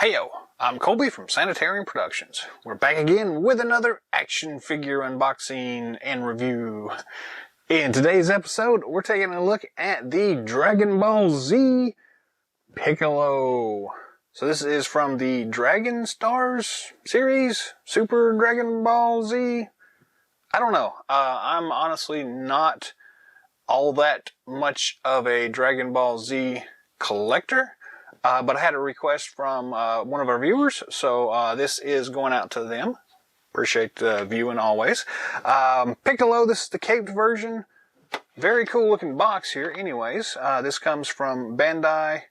Heyo, I'm Colby from Sanitarium Productions. We're back again with another action figure unboxing and review. In today's episode, we're taking a look at the Dragon Ball Z Piccolo. So this is from the Dragon Stars series, Super Dragon Ball Z. I don't know. I'm honestly not all that much of a Dragon Ball Z collector. But I had a request from one of our viewers, so this is going out to them. Appreciate viewing always. Piccolo, this is the caped version. Very cool looking box here anyways. This comes from Bandai.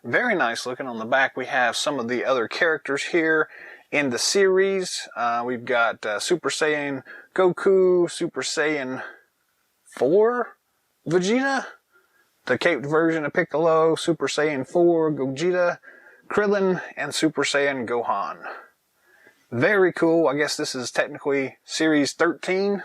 Very nice looking. On the back we have some of the other characters here in the series. We've got Super Saiyan Goku, Super Saiyan 4 Vegeta, the caped version of Piccolo, Super Saiyan 4 Gogeta, Krillin, and Super Saiyan Gohan. Very cool. I guess this is technically Series 13.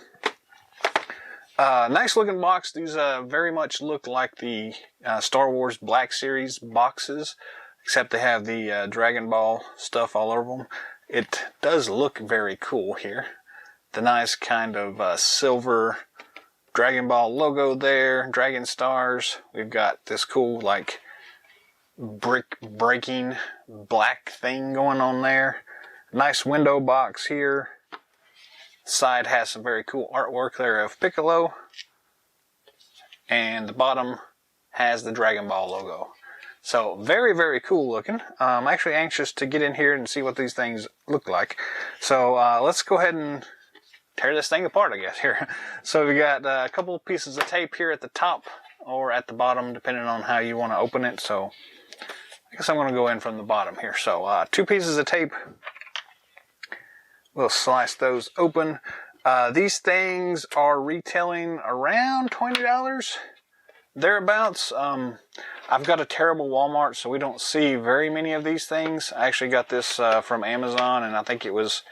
Nice looking box. These very much look like the Star Wars Black Series boxes, except they have the Dragon Ball stuff all over them. It does look very cool here. The nice kind of silver Dragon Ball logo there, Dragon Stars. We've got this cool like brick breaking black thing going on there. Nice window box here. Side has some very cool artwork there of Piccolo. And the bottom has the Dragon Ball logo. So very, very cool looking. I'm actually anxious to get in here and see what these things look like. So let's go ahead and tear this thing apart, I guess, here. So we got a couple of pieces of tape here at the top or at the bottom, depending on how you want to open it. So I guess I'm going to go in from the bottom here. So two pieces of tape. We'll slice those open. These things are retailing around $20, thereabouts. I've got a terrible Walmart, so we don't see very many of these things. I actually got this from Amazon, and I think it was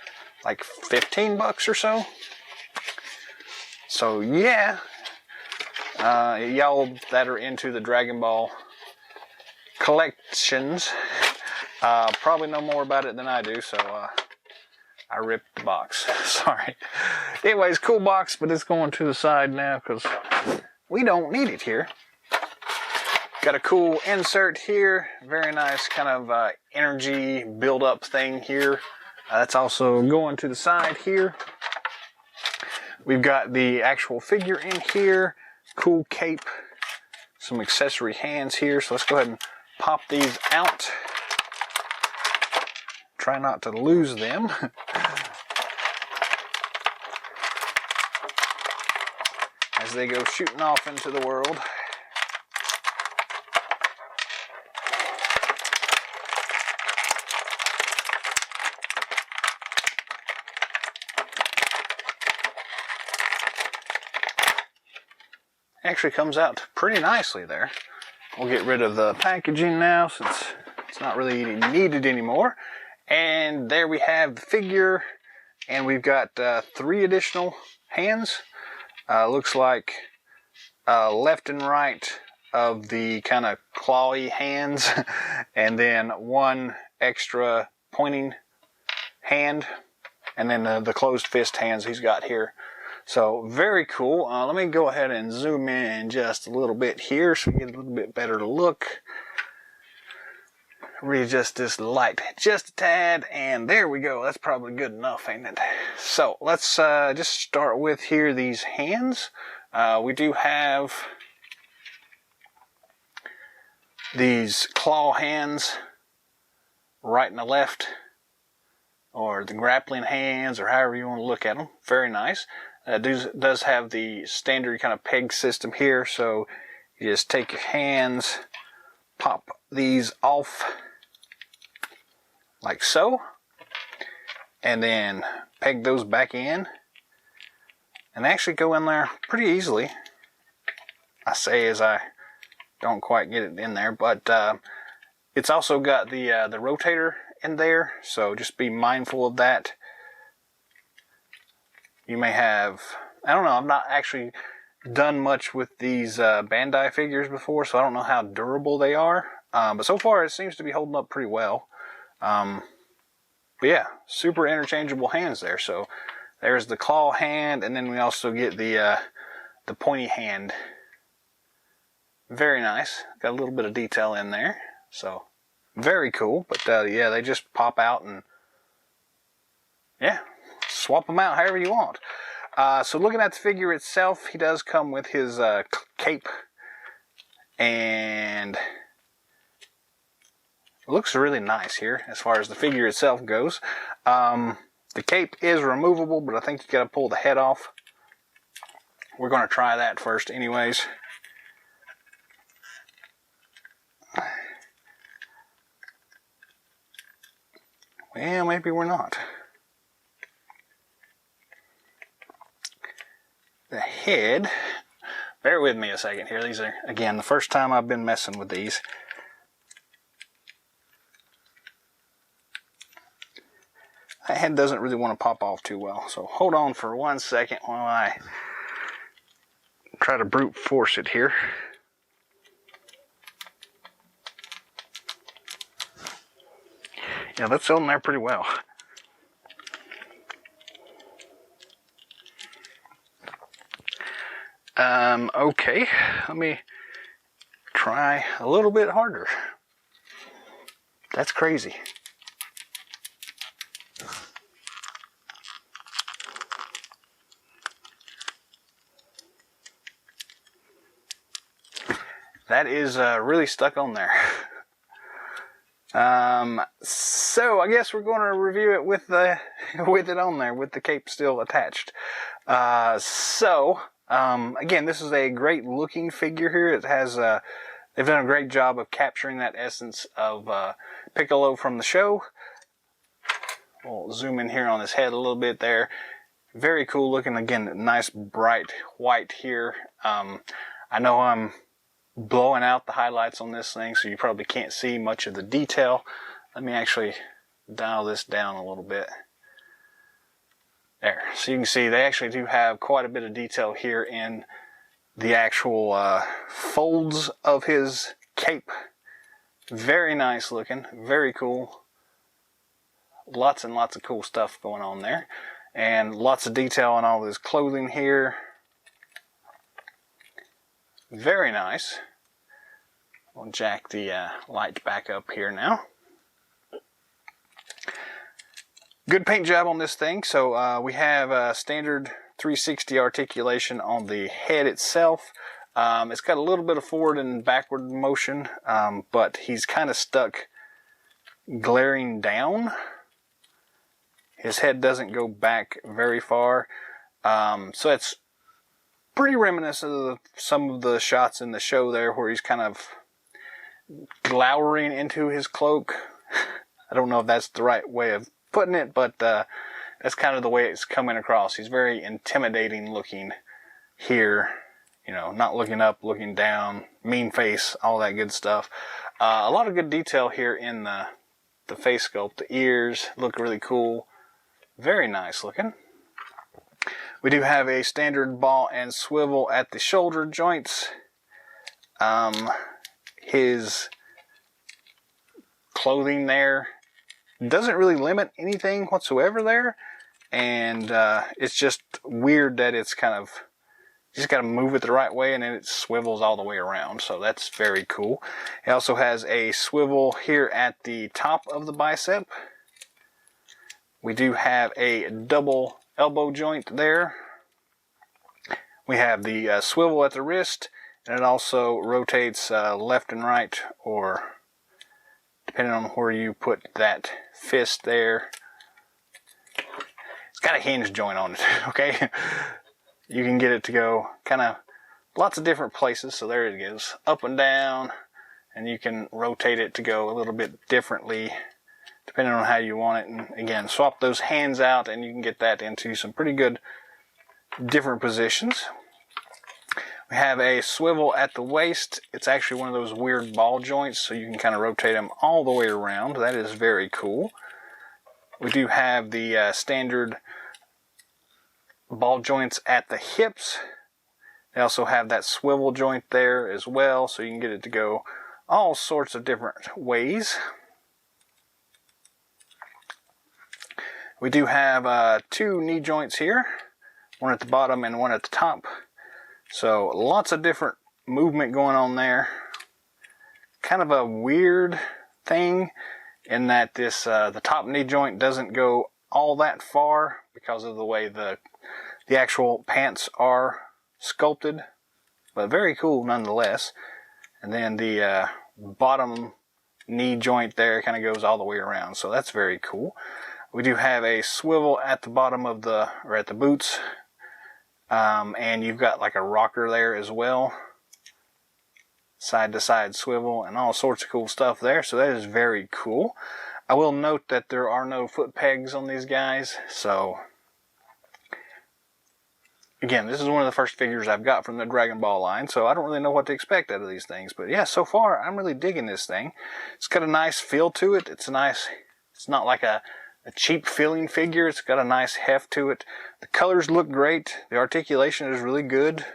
like 15 bucks or so. So yeah, y'all that are into the Dragon Ball collections probably know more about it than I do, so I ripped the box. Sorry. Anyways, cool box, but it's going to the side now because we don't need it here. Got a cool insert here. Very nice kind of energy build-up thing here. That's also going to the side here. We've got the actual figure in here. Cool cape. Some accessory hands here. So let's go ahead and pop these out. Try not to lose them. As they go shooting off into the world. Actually comes out pretty nicely there. We'll get rid of the packaging now since it's not really needed anymore. And there we have the figure, and we've got 3 additional hands. Looks like left and right of the kind of clawy hands, and then 1 extra pointing hand, and then the closed fist hands he's got here. So very cool. Let me go ahead and zoom in just a little bit here so we get a little bit better look. Readjust this light just a tad, and there we go. That's probably good enough, ain't it? So let's just start with here these hands. We do have these claw hands, right and the left, or the grappling hands, or however you want to look at them. Very nice. Does have the standard kind of peg system here, so you just take your hands, pop these off like so, and then peg those back in, and actually go in there pretty easily. I say as I don't quite get it in there, but it's also got the rotator in there, so just be mindful of that. You may have, I don't know, I've not actually done much with these Bandai figures before, so I don't know how durable they are. But so far it seems to be holding up pretty well. But yeah, super interchangeable hands there. So there's the claw hand, and then we also get the pointy hand. Very nice. Got a little bit of detail in there. So very cool. But yeah, they just pop out and yeah, swap them out however you want. So looking at the figure itself, he does come with his cape, and it looks really nice here as far as the figure itself goes. The cape is removable, but I think you gotta pull the head off. We're gonna try that first anyways. Well, maybe we're not. The head, bear with me a second here. These are, again, the first time I've been messing with these. That head doesn't really want to pop off too well, so hold on for 1 second while I try to brute force it here. Yeah, that's on there pretty well. Okay, let me try a little bit harder. That's crazy. That is really stuck on there. So I guess we're going to review it with it on there, with the cape still attached. Again, this is a great looking figure here. It has they've done a great job of capturing that essence of Piccolo from the show. We'll zoom in here on his head a little bit there. Very cool looking. Again, nice bright white here. I know I'm blowing out the highlights on this thing, so you probably can't see much of the detail. Let me actually dial this down a little bit. There, so you can see they actually do have quite a bit of detail here in the actual folds of his cape. Very nice looking, very cool. Lots and lots of cool stuff going on there. And lots of detail on all his clothing here. Very nice. We'll jack the light back up here now. Good paint job on this thing. So we have a standard 360 articulation on the head itself. It's got a little bit of forward and backward motion, but he's kind of stuck glaring down. His head doesn't go back very far. So it's pretty reminiscent of some of the shots in the show there where he's kind of glowering into his cloak. I don't know if that's the right way of putting it, but that's kind of the way it's coming across. He's very intimidating looking here. You know, not looking up, looking down, mean face, all that good stuff. A lot of good detail here in the face sculpt. The ears look really cool. Very nice looking. We do have a standard ball and swivel at the shoulder joints. His clothing there doesn't really limit anything whatsoever there. And it's just weird that it's kind of, you just got to move it the right way and then it swivels all the way around. So that's very cool. It also has a swivel here at the top of the bicep. We do have a double elbow joint there. We have the swivel at the wrist, and it also rotates left and right, or depending on where you put that fist there. It's got a hinge joint on it, okay? You can get it to go kind of lots of different places, so there it goes, up and down, and you can rotate it to go a little bit differently depending on how you want it. And again, swap those hands out and you can get that into some pretty good different positions. We have a swivel at the waist. It's actually one of those weird ball joints, so you can kind of rotate them all the way around. That is very cool. We do have the standard ball joints at the hips. They also have that swivel joint there as well, so you can get it to go all sorts of different ways. We do have 2 knee joints here, one at the bottom and one at the top. So lots of different movement going on there. Kind of a weird thing in that this the top knee joint doesn't go all that far because of the way the actual pants are sculpted, but very cool nonetheless. And then the bottom knee joint there kind of goes all the way around, so that's very cool. We do have a swivel at the bottom of at the boots, and you've got like a rocker there as well, side to side swivel, and all sorts of cool stuff there, so that is very cool. I will note that there are no foot pegs on these guys, so again, this is one of the first figures I've got from the Dragon Ball line, so I don't really know what to expect out of these things. But yeah, so far I'm really digging this thing. It's got a nice feel to it. It's not like a cheap feeling figure. It's got a nice heft to it. The colors look great. The articulation is really good.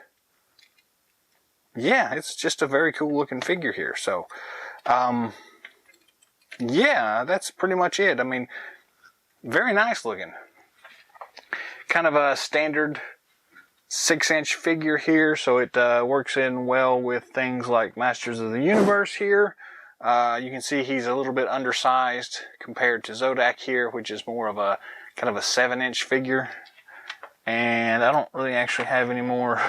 Yeah, it's just a very cool looking figure here. So, yeah, that's pretty much it. I mean, very nice looking. Kind of a standard 6-inch figure here, so it works in well with things like Masters of the Universe here. You can see he's a little bit undersized compared to Zodak here, which is more of a kind of a 7-inch figure. And I don't really actually have any more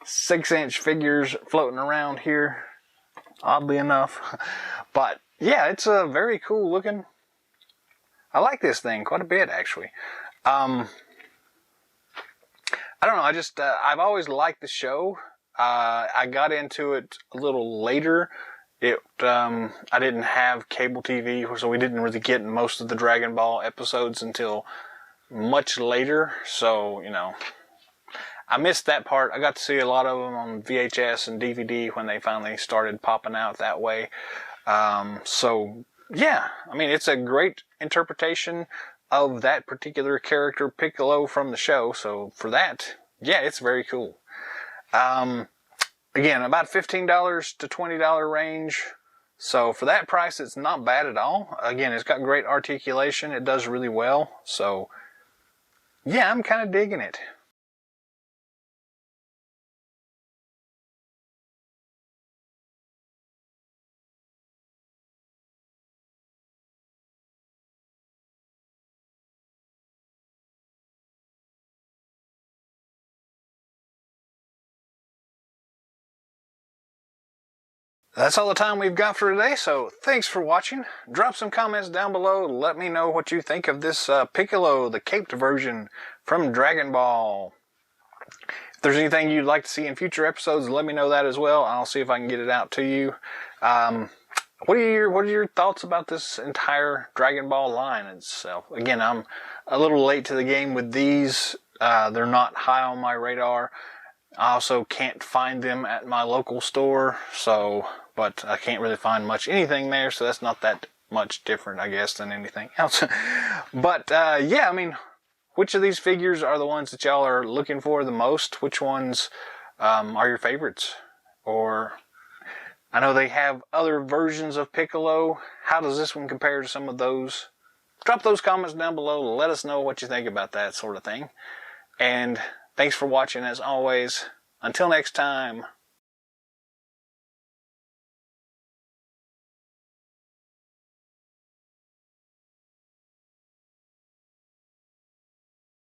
6-inch figures floating around here, oddly enough. But yeah, it's a very cool looking. I like this thing quite a bit, actually. I don't know, I've always liked the show. I got into it a little later. I didn't have cable TV, so we didn't really get most of the Dragon Ball episodes until much later. So, you know, I missed that part. I got to see a lot of them on VHS and DVD when they finally started popping out that way. So, yeah, I mean, it's a great interpretation of that particular character, Piccolo, from the show. So, for that, yeah, it's very cool. Again, about $15 to $20 range. So for that price, it's not bad at all. Again, it's got great articulation. It does really well. So yeah, I'm kind of digging it. That's all the time we've got for today, so thanks for watching. Drop some comments down below. Let me know what you think of this Piccolo, the caped version from Dragon Ball. If there's anything you'd like to see in future episodes, let me know that as well. I'll see if I can get it out to you. What are your thoughts about this entire Dragon Ball line itself? Again, I'm a little late to the game with these. They're not high on my radar. I also can't find them at my local store, but I can't really find anything there, so that's not that much different, I guess, than anything else. But, yeah, I mean, which of these figures are the ones that y'all are looking for the most? Which ones are your favorites? Or, I know they have other versions of Piccolo. How does this one compare to some of those? Drop those comments down below. Let us know what you think about that sort of thing. And thanks for watching, as always. Until next time.